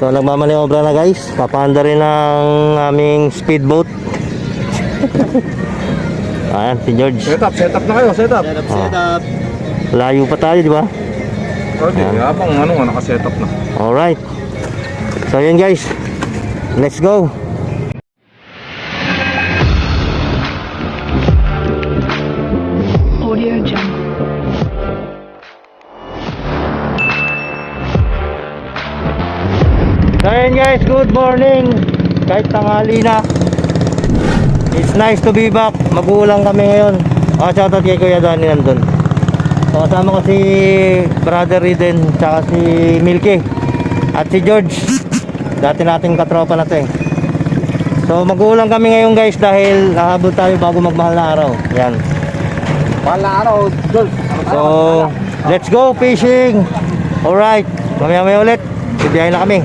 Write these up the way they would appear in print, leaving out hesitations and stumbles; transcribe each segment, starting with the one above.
So nagmamaniobra na guys. Papaanda rin ng aming speedboat. Ayan si George. Set up na kayo, set up. Set up. Layo pa tayo, di ba? Okay, habang ano nga naka-set up na. Alright. So yun guys. Let's go. Audio Jungle. So yun guys, good morning. Kahit tanghali na. It's nice to be back. Magulang kami ngayon. Shoutout kay Kuya Danny nandun. So kasama ko si Brother Riden tsaka si Milky at si George. Dati nating katropa na to eh. So magulang kami ngayon guys dahil hahabol tayo bago magmahal na araw. Yan. Mahal na araw, George. So let's go fishing. Alright, mamaya ulit. Bibiyahin na kami.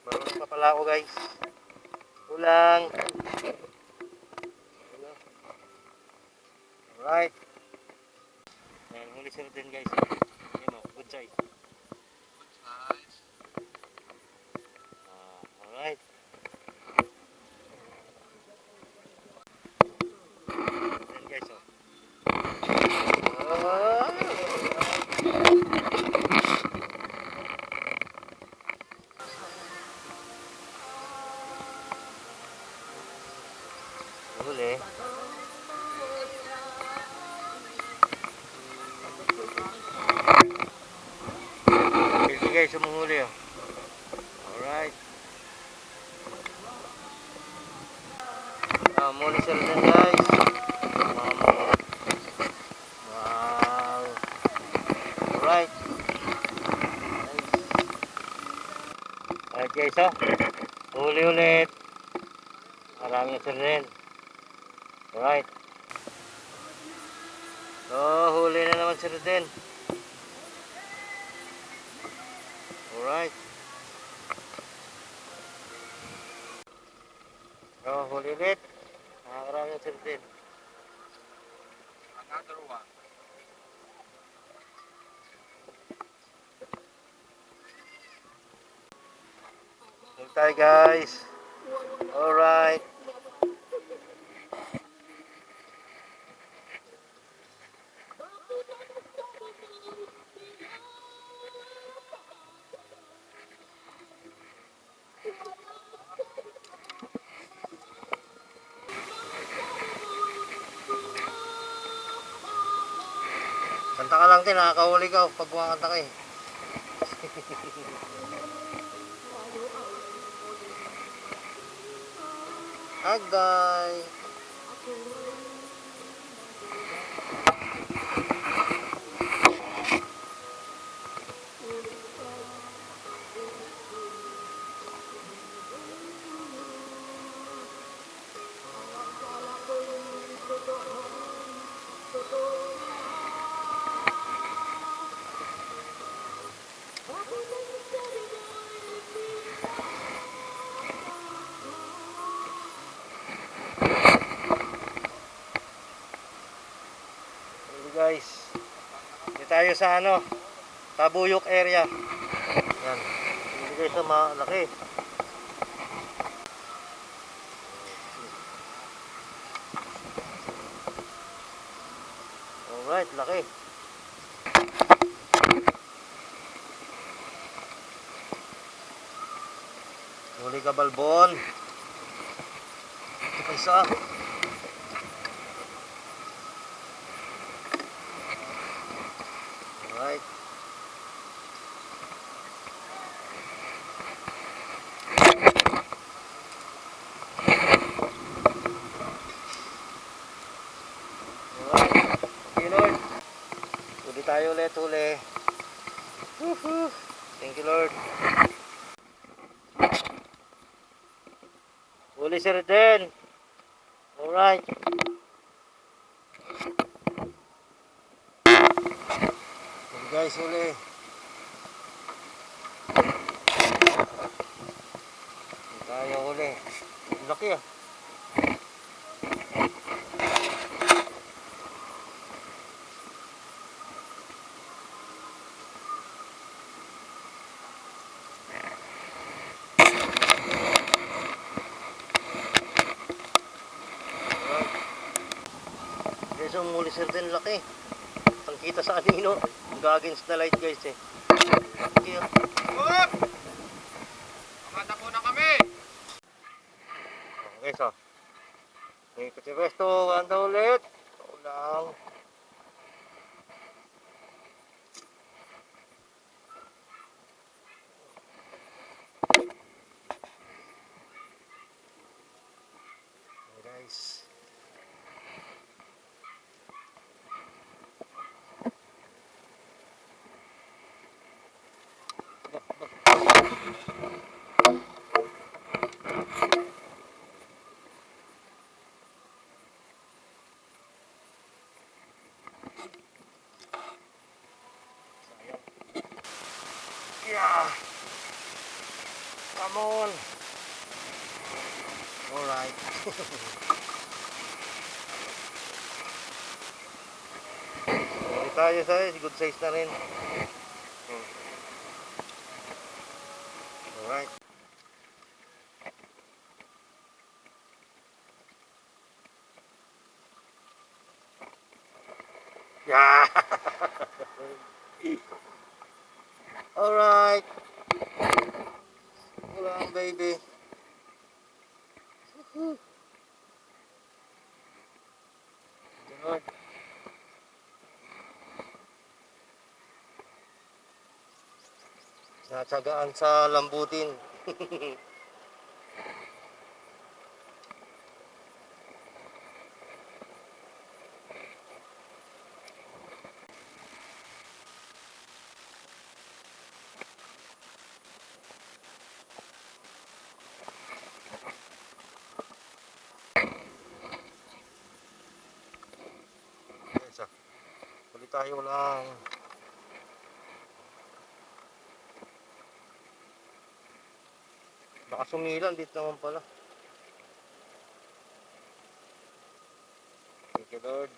Marunong pa pala ako guys. Kulang. Alright. Yan, huli sila din guys. Yan o, good size. Alright. Yan guys o. Huli. Pildi guys, sumuhuli oh. Alright. Muli sila din guys. Wow. Alright. Alright guys oh. Huli ulit. Maraming sila din. Alright. So, huli na naman sila din. Alright. So, huli ulit. Maraming sila din. Another one. Hintay guys. Alright. Kanta ka lang din, nakakahuli ka pag kumakanta ka eh. Agay. Guys, dito tayo sa ano, Tabuyok area. Yan. Dito guys sa malaki. Alright, laki. Huli ka balbon. Ito pa isa. Alright. Thank you Lord. Huli tayo ulit, huli. Woohoo. Thank you Lord. Huli si Reden. Alright. Guys, huli. Tayo huli. Laki ah. guys, umuli sir din, laki. Ang kita sa anino, gagins na light guys eh. Laki oh. Up! Mamata po na kami! Guys oh. Ikot si Resto, ganda ulit. Ulang. Guys. Yeah. Come on. All right. Hindi tayo size, good size na rin. All right. Yeah. All right. Ulang baby. Good. Natsagaan sa lambutin. Isa. Huli tayo lang. Baka sumilan dito naman pala. Thank you Lord.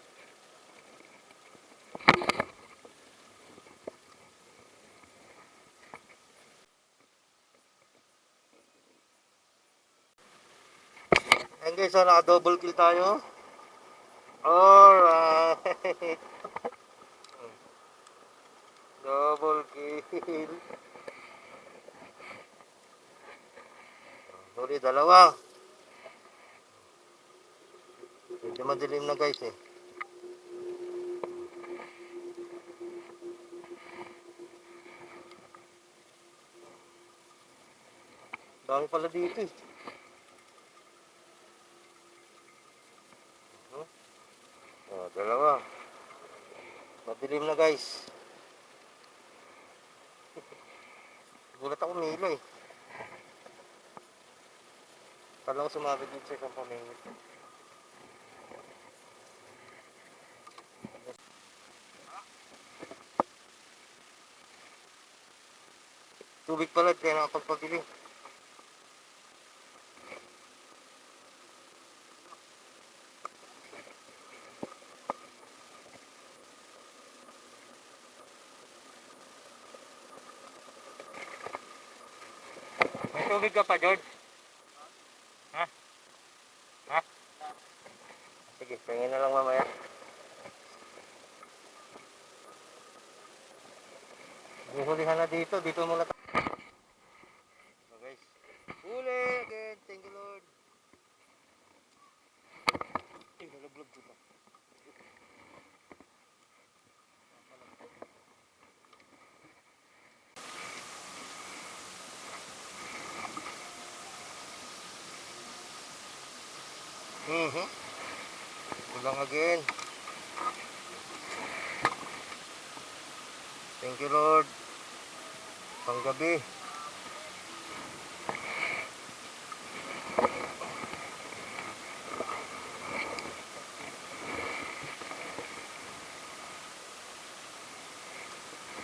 Ayan guys, so naka-double kill tayo. Alright. Double kill. Huli dalawa. Medyo madilim na guys eh. Dami pala dito eh. Oh, dalawa. Madilim na guys. Gulat ako nila eh. Kala ko sumabit dito sa isang pamingit. Tubig pala, kaya nakapagpabili. May tubig ka pa, George? Ha? Ha? Sige, tingin na lang mamaya. Huhulihan na dito, dito muna tayo. So guys, huli again, thank you Lord. Nalaglag dito. Ulang again. Thank you Lord. Panggabi.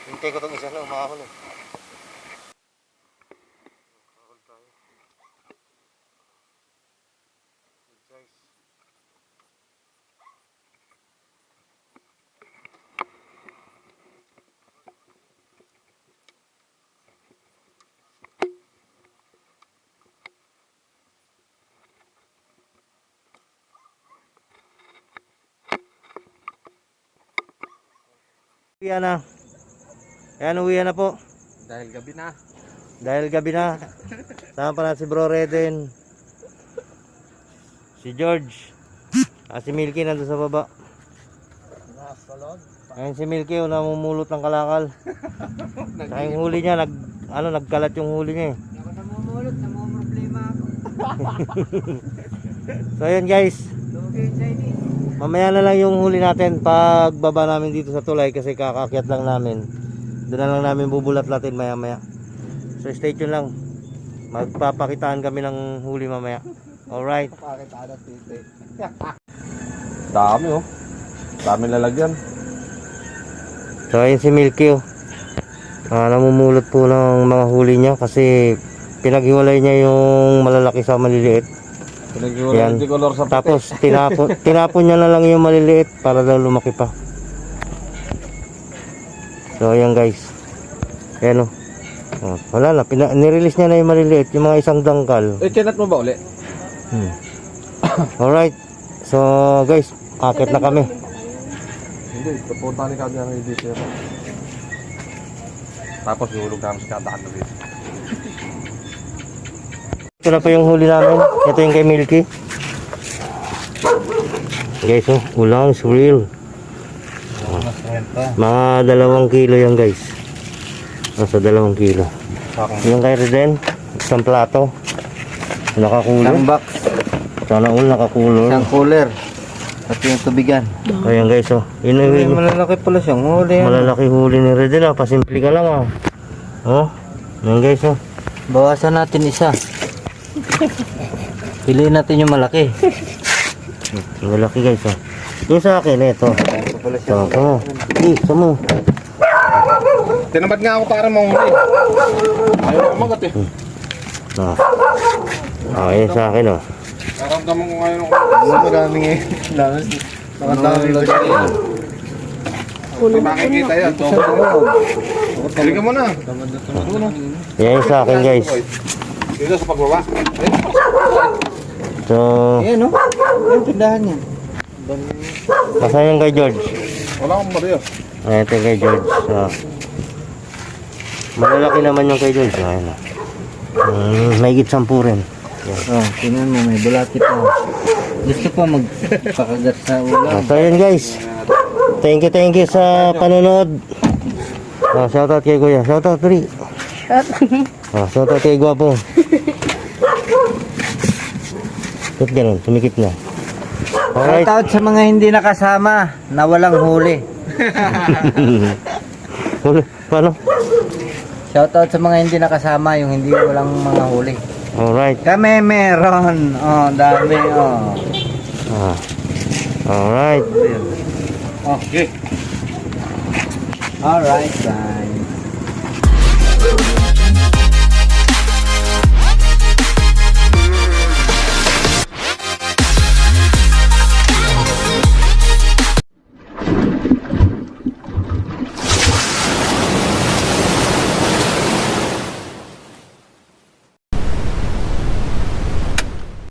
Hintay ko itong isa na umahon eh. Kahol tayo. Good size. Uwian na. Ayan, uwian na po. Dahil gabi na. Dahil gabi na. Sama pa na si Bro Reden. Si George. Si Milky nandun sa baba. Ayun si Milky, namumulot ng kalakal. Saka yung huli niya, nagkalat yung huli niya eh. Ako namumulot, namumroblema ako. So ayun guys, Lugi yung Chinese. mamaya na lang yung huli natin pag baba namin dito sa tulay kasi kakakyat lang namin. Doon na lang namin bubulat-latin maya maya. So stay tuned lang. Magpapakitaan kami ng huli mamaya. Alright. Pakitaan at titi. Dami oh. Dami lalagyan. So ayun si Milky oh. Namumulot po ng mga huli niya kasi pinaghiwalay niya yung malalaki sa maliliit. Yan. Color sa Tapos tinapon niya na lang yung maliliit para daw lumaki pa. So ayan guys. Ayan oh. Wala na, nirelease niya na yung maliliit, yung mga isang dangkal. chinat mo ba uli? Alright. So guys, akit na kami. Hindi, papunta ni kanya ng dito. Tapos hulog namin sa kadaan na dito. Ito na po yung huli namin. Ito yung kay Milky. Guys, ulang is real. Mga 2 kilo yan guys. Nasa 2 kilo. Yung kay Reden, isang plato. Nakakulo. Isang box, Sana all nakakulo. isang cooler. At yung tubigan. Ayan guys, Ay, malalaki pala siyang huli. malalaki huli ni Reden pasimple ka lang ayan guys Bawasan natin isa. Piliin natin yung malaki. malaki guys yung sa akin ito isa mo Tinamad nga ako para mahuli. Ayaw na kumagat eh. Ayan sa akin Naramdaman ko ngayon ako. Maraming eh. Nakadami ba siya? Hindi makikita yan. Tuloy ka muna. yan yung sa akin guys Dito sa pagbaba. so Ayan o. Ayan, tindahan niya. pasan yung kay George Wala akong bariyo. ayan ito yung kay George malalaki naman yung kay George ayan may higit 10 rin. Oh, tingnan mo, may bulati pa. Gusto pa magpakagat sa ulam. So yun guys, thank you sa panonood. Shoutout kay Kuya, shoutout Pri. Shoutout kay Guwapo. Ba't ganun, sumikip na. Alright. Shoutout sa mga hindi nakasama na walang huli. Huli, paano? Shoutout sa mga hindi nakasama, yung hindi walang mga huli. Alright. Kami meron. Oh, dami oh. Alright. Okay. Alright, guys.